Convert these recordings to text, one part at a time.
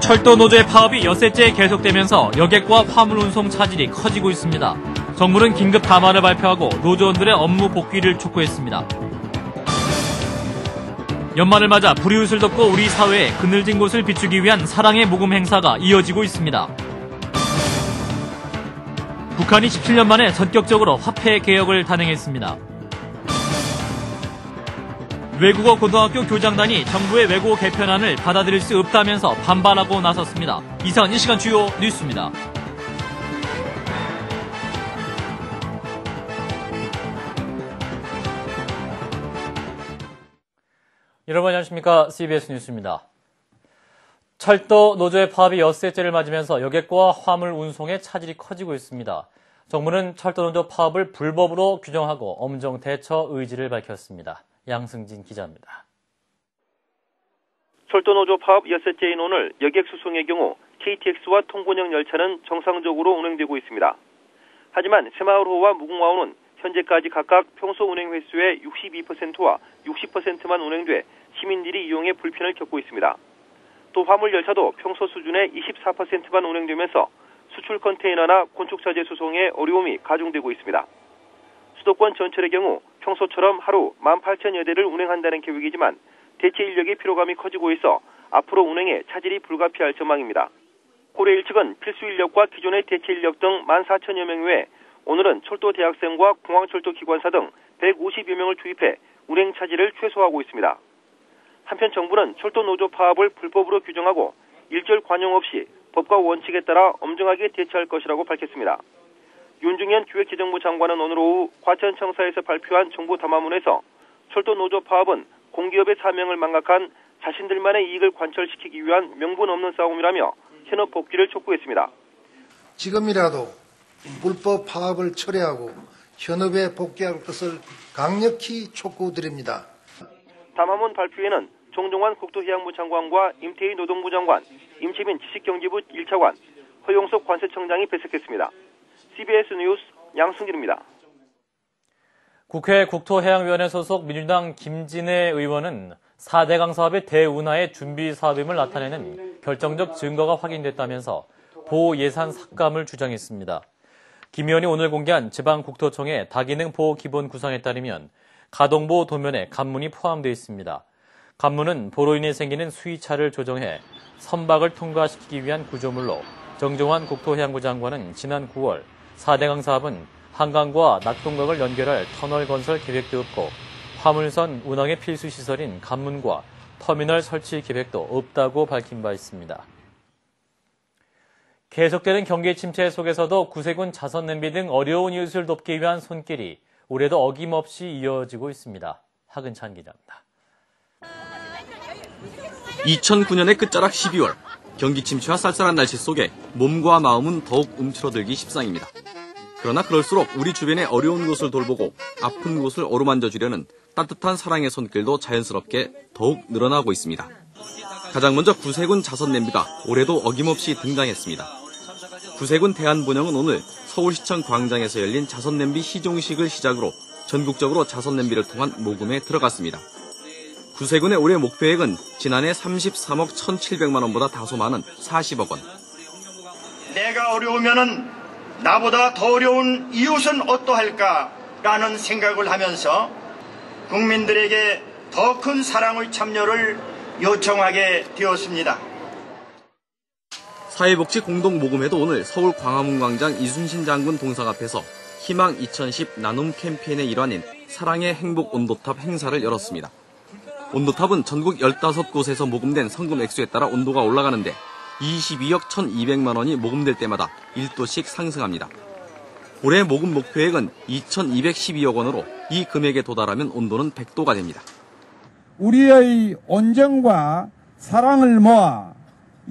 철도 노조의 파업이 엿새째 계속되면서 여객과 화물 운송 차질이 커지고 있습니다. 정부는 긴급 담화를 발표하고 노조원들의 업무 복귀를 촉구했습니다. 연말을 맞아 불이웃을 덮고 우리 사회에 그늘진 곳을 비추기 위한 사랑의 모금 행사가 이어지고 있습니다. 북한이 17년 만에 전격적으로 화폐 개혁을 단행했습니다. 외국어 고등학교 교장단이 정부의 외국어 개편안을 받아들일 수 없다면서 반발하고 나섰습니다. 이상 이 시간 주요 뉴스입니다. 여러분 안녕하십니까? CBS 뉴스입니다. 철도 노조의 파업이 엿새째를 맞으면서 여객과 화물 운송의 차질이 커지고 있습니다. 정부는 철도 노조 파업을 불법으로 규정하고 엄정 대처 의지를 밝혔습니다. 양승진 기자입니다. 철도 노조 파업 엿새째인 오늘 여객 수송의 경우 KTX와 통곤형 열차는 정상적으로 운행되고 있습니다. 하지만 새마을호와 무궁화호는 현재까지 각각 평소 운행 횟수의 62%와 60%만 운행돼 시민들이 이용에 불편을 겪고 있습니다. 또 화물 열차도 평소 수준의 24%만 운행되면서 수출 컨테이너나 건축자재 수송에 어려움이 가중되고 있습니다. 수도권 전철의 경우 평소처럼 하루 18,000여 대를 운행한다는 계획이지만 대체 인력의 피로감이 커지고 있어 앞으로 운행에 차질이 불가피할 전망입니다. 고레일 측은 필수 인력과 기존의 대체 인력 등 14,000여 명 외에 오늘은 철도 대학생과 공항철도 기관사 등 150여 명을 투입해 운행 차질을 최소화하고 있습니다. 한편 정부는 철도 노조 파업을 불법으로 규정하고 일절 관용 없이 법과 원칙에 따라 엄정하게 대처할 것이라고 밝혔습니다. 윤중현 기획재정부 장관은 오늘 오후 과천청사에서 발표한 정부 담화문에서 철도 노조 파업은 공기업의 사명을 망각한 자신들만의 이익을 관철시키기 위한 명분 없는 싸움이라며 현업 복귀를 촉구했습니다. 지금이라도 불법 파업을 철회하고 현업에 복귀할 것을 강력히 촉구드립니다. 담화문 발표에는 정종환 국토해양부 장관과 임태희 노동부 장관, 임채민 지식경제부 1차관, 허용석 관세청장이 배석했습니다. CBS 뉴스 양승길입니다. 국회 국토해양위원회 소속 민주당 김진애 의원은 4대강 사업의 대운하의 준비 사업임을 나타내는 결정적 증거가 확인됐다면서 보호예산 삭감을 주장했습니다. 김 의원이 오늘 공개한 지방국토청의 다기능 보호 기본 구성에 따르면 가동보 도면에 간문이 포함되어 있습니다. 간문은 보로 인해 생기는 수위차를 조정해 선박을 통과시키기 위한 구조물로 정종환 국토해양부 장관은 지난 9월 4대강 사업은 한강과 낙동강을 연결할 터널 건설 계획도 없고 화물선 운항의 필수 시설인 간문과 터미널 설치 계획도 없다고 밝힌 바 있습니다. 계속되는 경기 침체 속에서도 구세군 자선 냄비 등 어려운 이웃을 돕기 위한 손길이 올해도 어김없이 이어지고 있습니다. 하근찬 기자입니다. 2009년의 끝자락 12월, 경기 침체와 쌀쌀한 날씨 속에 몸과 마음은 더욱 움츠러들기 십상입니다. 그러나 그럴수록 우리 주변의 어려운 곳을 돌보고 아픈 곳을 어루만져 주려는 따뜻한 사랑의 손길도 자연스럽게 더욱 늘어나고 있습니다. 가장 먼저 구세군 자선 냄비가 올해도 어김없이 등장했습니다. 구세군 대한본영은 오늘 서울시청 광장에서 열린 자선 냄비 시종식을 시작으로 전국적으로 자선 냄비를 통한 모금에 들어갔습니다. 구세군의 올해 목표액은 지난해 33억 1,700만 원보다 다소 많은 40억 원. 내가 어려우면은 나보다 더 어려운 이웃은 어떠할까라는 생각을 하면서 국민들에게 더 큰 사랑의 참여를 요청하게 되었습니다. 사회복지 공동모금회도 오늘 서울 광화문광장 이순신 장군 동상 앞에서 희망 2010 나눔 캠페인의 일환인 사랑의 행복 온도탑 행사를 열었습니다. 온도탑은 전국 15곳에서 모금된 성금 액수에 따라 온도가 올라가는데 22억 1,200만 원이 모금될 때마다 1도씩 상승합니다. 올해 모금 목표액은 2,212억 원으로 이 금액에 도달하면 온도는 100도가 됩니다. 우리의 온정과 사랑을 모아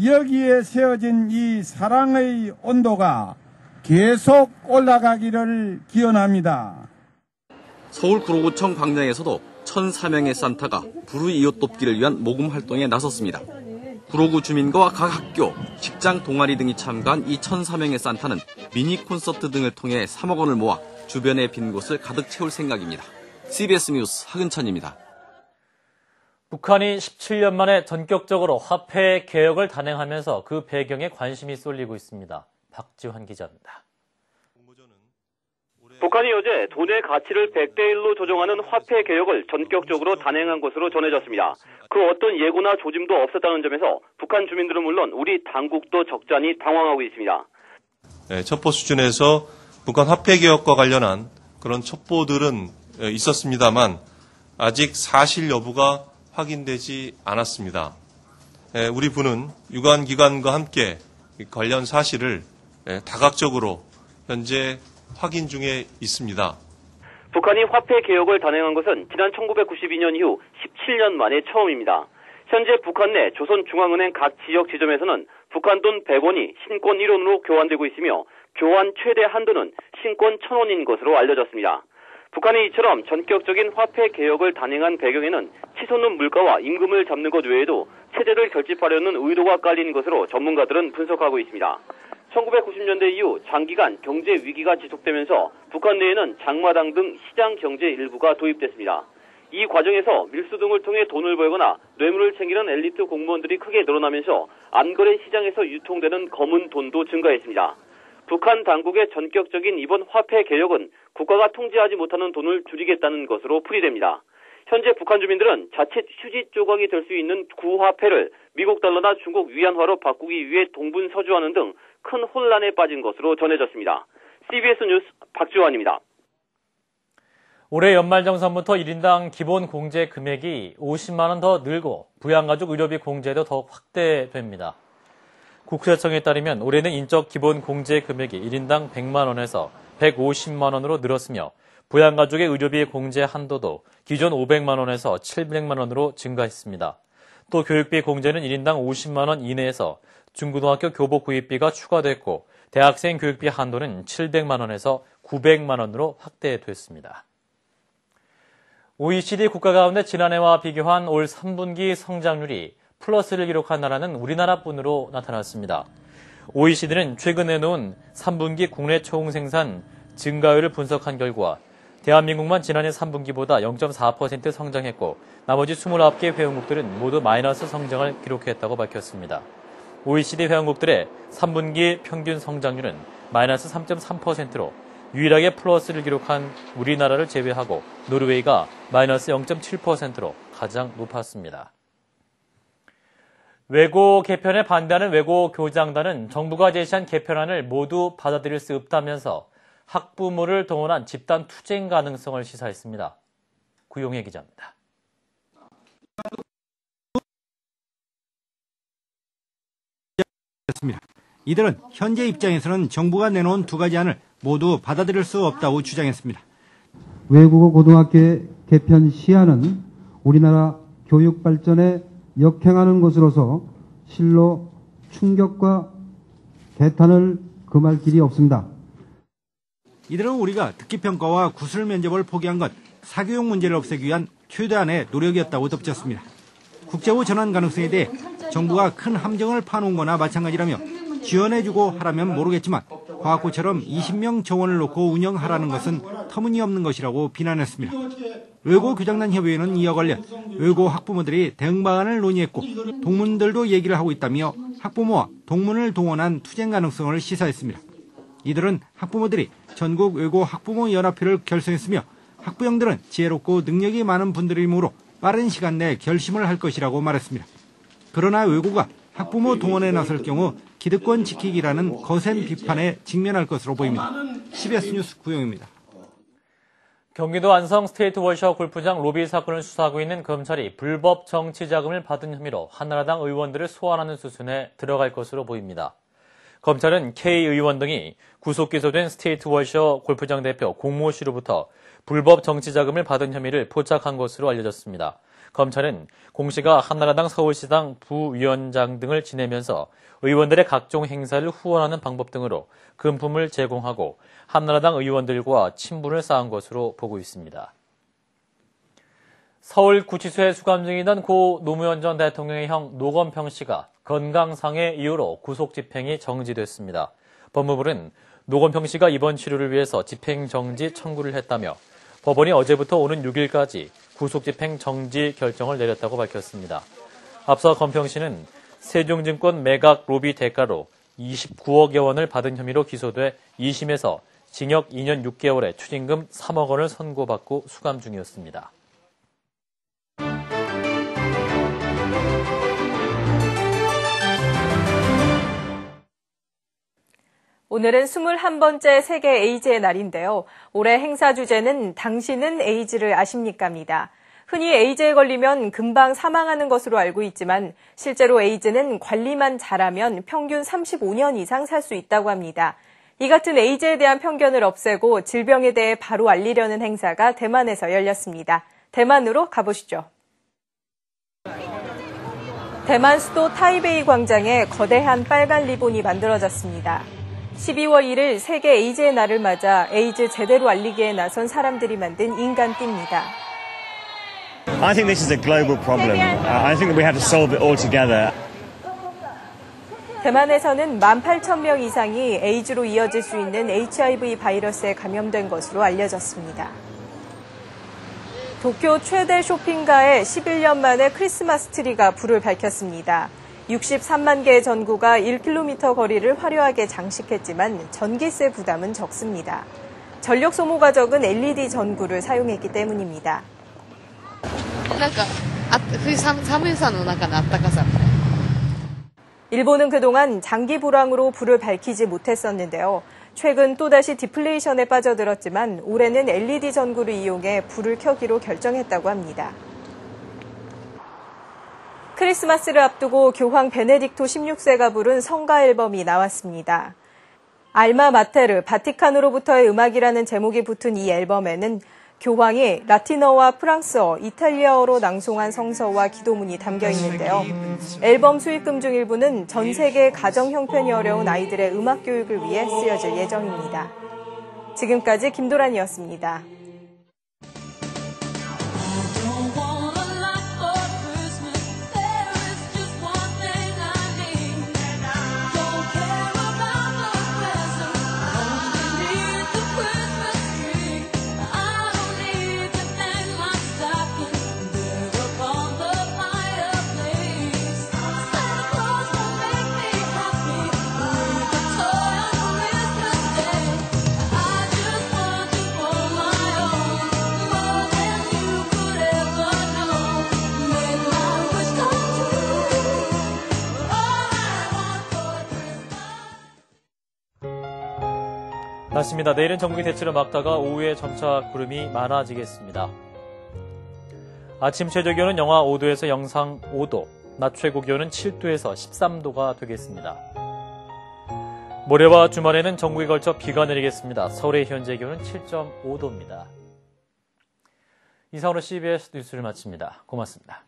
여기에 세워진 이 사랑의 온도가 계속 올라가기를 기원합니다. 서울 구로구청 광장에서도 1,004명의 산타가 불우이웃 돕기를 위한 모금 활동에 나섰습니다. 구로구 주민과 각 학교, 직장 동아리 등이 참가한 이 1,004명의 산타는 미니 콘서트 등을 통해 3억 원을 모아 주변의 빈 곳을 가득 채울 생각입니다. CBS 뉴스 하근찬입니다. 북한이 17년 만에 전격적으로 화폐 개혁을 단행하면서 그 배경에 관심이 쏠리고 있습니다. 박지환 기자입니다. 북한이 어제 돈의 가치를 100대 1로 조정하는 화폐 개혁을 전격적으로 단행한 것으로 전해졌습니다. 그 어떤 예고나 조짐도 없었다는 점에서 북한 주민들은 물론 우리 당국도 적잖이 당황하고 있습니다. 첩보 수준에서 북한 화폐 개혁과 관련한 그런 첩보들은 있었습니다만 아직 사실 여부가 확인되지 않았습니다. 우리 부는 유관 기관과 함께 관련 사실을 다각적으로 현재 확인 중에 있습니다. 북한이 화폐 개혁을 단행한 것은 지난 1992년 이후 17년 만에 처음입니다. 현재 북한 내 조선중앙은행 각 지역 지점에서는 북한 돈 100원이 신권 1원으로 교환되고 있으며 교환 최대 한도는 신권 1000원인 것으로 알려졌습니다. 북한이 이처럼 전격적인 화폐 개혁을 단행한 배경에는 치솟는 물가와 임금을 잡는 것 외에도 체제를 결집하려는 의도가 깔린 것으로 전문가들은 분석하고 있습니다. 1990년대 이후 장기간 경제 위기가 지속되면서 북한 내에는 장마당 등 시장 경제 일부가 도입됐습니다. 이 과정에서 밀수 등을 통해 돈을 벌거나 뇌물을 챙기는 엘리트 공무원들이 크게 늘어나면서 안거래 시장에서 유통되는 검은 돈도 증가했습니다. 북한 당국의 전격적인 이번 화폐 개혁은 국가가 통제하지 못하는 돈을 줄이겠다는 것으로 풀이됩니다. 현재 북한 주민들은 자칫 휴지 조각이 될 수 있는 구화폐를 미국 달러나 중국 위안화로 바꾸기 위해 동분서주하는 등 큰 혼란에 빠진 것으로 전해졌습니다. CBS 뉴스 박지환입니다. 올해 연말정산부터 1인당 기본 공제 금액이 50만 원 더 늘고 부양가족 의료비 공제도 더욱 확대됩니다. 국세청에 따르면 올해는 인적 기본 공제 금액이 1인당 100만 원에서 150만 원으로 늘었으며 부양가족의 의료비 공제 한도도 기존 500만 원에서 700만 원으로 증가했습니다. 또 교육비 공제는 1인당 50만 원 이내에서 중고등학교 교복 구입비가 추가됐고 대학생 교육비 한도는 700만 원에서 900만 원으로 확대됐습니다. OECD 국가 가운데 지난해와 비교한 올 3분기 성장률이 플러스를 기록한 나라는 우리나라뿐으로 나타났습니다. OECD는 최근 내놓은 3분기 국내 총생산 증가율을 분석한 결과 대한민국만 지난해 3분기보다 0.4% 성장했고 나머지 29개 회원국들은 모두 마이너스 성장을 기록했다고 밝혔습니다. OECD 회원국들의 3분기 평균 성장률은 마이너스 3.3%로 유일하게 플러스를 기록한 우리나라를 제외하고 노르웨이가 마이너스 0.7%로 가장 높았습니다. 외고 개편에 반대하는 외고 교장단은 정부가 제시한 개편안을 모두 받아들일 수 없다면서 학부모를 동원한 집단 투쟁 가능성을 시사했습니다. 구용혜 기자입니다. 이들은 현재 입장에서는 정부가 내놓은 두 가지 안을 모두 받아들일 수 없다고 주장했습니다. 외국어 고등학교의 개편 시한은 우리나라 교육 발전에 역행하는 것으로서 실로 충격과 개탄을 금할 길이 없습니다. 이들은 우리가 듣기평가와 구술 면접을 포기한 것 사교육 문제를 없애기 위한 최대한의 노력이었다고 덧붙였습니다. 국제화 전환 가능성에 대해 정부가 큰 함정을 파놓은 거나 마찬가지라며 지원해주고 하라면 모르겠지만 과학고처럼 20명 정원을 놓고 운영하라는 것은 터무니없는 것이라고 비난했습니다. 외고 교장단 협의회는 이와 관련 외고 학부모들이 대응 방안을 논의했고 동문들도 얘기를 하고 있다며 학부모와 동문을 동원한 투쟁 가능성을 시사했습니다. 이들은 학부모들이 전국 외고 학부모 연합회를 결성했으며 학부형들은 지혜롭고 능력이 많은 분들이므로 빠른 시간 내에 결심을 할 것이라고 말했습니다. 그러나 외고가 학부모 동원에 나설 경우 기득권 지키기라는 거센 비판에 직면할 것으로 보입니다. CBS 뉴스 구용입니다. 경기도 안성 스테이트 월셔 골프장 로비 사건을 수사하고 있는 검찰이 불법 정치 자금을 받은 혐의로 한나라당 의원들을 소환하는 수순에 들어갈 것으로 보입니다. 검찰은 K 의원 등이 구속 기소된 스테이트 월셔 골프장 대표 공모 씨로부터 불법 정치 자금을 받은 혐의를 포착한 것으로 알려졌습니다. 검찰은 공 씨가 한나라당 서울시당 부위원장 등을 지내면서 의원들의 각종 행사를 후원하는 방법 등으로 금품을 제공하고 한나라당 의원들과 친분을 쌓은 것으로 보고 있습니다. 서울 구치소에 수감 중이던 고 노무현 전 대통령의 형 노건평 씨가 건강상의 이유로 구속 집행이 정지됐습니다. 법무부는 노건평 씨가 입원 치료를 위해서 집행정지 청구를 했다며 법원이 어제부터 오는 6일까지 구속집행 정지 결정을 내렸다고 밝혔습니다. 앞서 건평시는 세종증권 매각 로비 대가로 29억여 원을 받은 혐의로 기소돼 2심에서 징역 2년 6개월에 추징금 3억 원을 선고받고 수감 중이었습니다. 오늘은 21번째 세계 에이즈의 날인데요. 올해 행사 주제는 당신은 에이즈를 아십니까입니다. 흔히 에이즈에 걸리면 금방 사망하는 것으로 알고 있지만 실제로 에이즈는 관리만 잘하면 평균 35년 이상 살 수 있다고 합니다. 이 같은 에이즈에 대한 편견을 없애고 질병에 대해 바로 알리려는 행사가 대만에서 열렸습니다. 대만으로 가보시죠. 대만 수도 타이베이 광장에 거대한 빨간 리본이 만들어졌습니다. 12월 1일 세계 에이즈의 날을 맞아 에이즈 제대로 알리기에 나선 사람들이 만든 인간띠입니다. I think this is a global problem. I think that we have to solve it all together. 대만에서는 18,000명 이상이 에이즈로 이어질 수 있는 HIV 바이러스에 감염된 것으로 알려졌습니다. 도쿄 최대 쇼핑가에 11년 만에 크리스마스 트리가 불을 밝혔습니다. 63만 개의 전구가 1km 거리를 화려하게 장식했지만 전기세 부담은 적습니다. 전력 소모가 적은 LED 전구를 사용했기 때문입니다. 일본은 그동안 장기 불황으로 불을 밝히지 못했었는데요. 최근 또다시 디플레이션에 빠져들었지만 올해는 LED 전구를 이용해 불을 켜기로 결정했다고 합니다. 크리스마스를 앞두고 교황 베네딕토 16세가 부른 성가 앨범이 나왔습니다. 알마 마테르, 바티칸으로부터의 음악이라는 제목이 붙은 이 앨범에는 교황이 라틴어와 프랑스어, 이탈리아어로 낭송한 성서와 기도문이 담겨 있는데요. 앨범 수익금 중 일부는 전 세계 가정 형편이 어려운 아이들의 음악 교육을 위해 쓰여질 예정입니다. 지금까지 김도란이었습니다. 날씨입니다. 내일은 전국이 대체로 맑다가 오후에 점차 구름이 많아지겠습니다. 아침 최저 기온은 영하 5도에서 영상 5도, 낮 최고 기온은 7도에서 13도가 되겠습니다. 모레와 주말에는 전국에 걸쳐 비가 내리겠습니다. 서울의 현재 기온은 7.5도입니다. 이상으로 CBS 뉴스를 마칩니다. 고맙습니다.